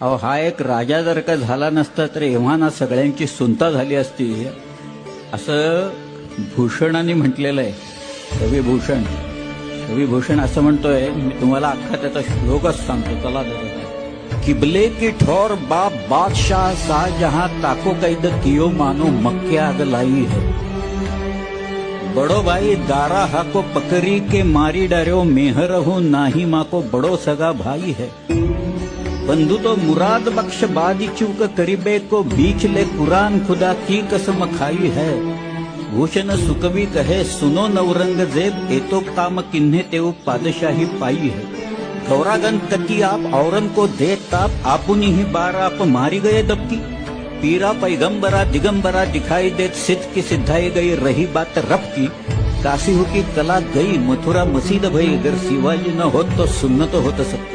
अहो हा एक राजा जर का झाला नसता तर एव्हा ना सगळ्यांची सुनता झाली असती असं भूषणाने म्हटलेलं आहे. कविभूषण कविभूषण असं म्हणतोय. मी तुम्हाला अख्खा त्याचा श्लोकच सांगतो. चला किबले की ठोर बाप बादशाह शाहजहां ताको कैद कियो मानो मक्के आग लाई है. बड़ो भाई दारा हाको पकड़ी के मारी डरो मेहर हो नाही माको बड़ो सगा भाई है. बंधु तो मुराद बख्श बादी चूक करीबे को बीच ले कुरान खुदा की कसम खाई है. भूषण सुकवी कहे सुनो नवरंगजेब एतो काम किन्हे तेव पादशाही पाई है. गौरागन कती आप औरन को दे ताप आपुनी ही बार आप मारी गए दबकी. पीरा पैगंबरा दिगंबरा दिखाई देत सिद्ध की सिद्धाई गई रही बात रब की. काशी की कला गई मथुरा मसीद भई अगर शिवाजी न होत तो सुन्नत होत सकती.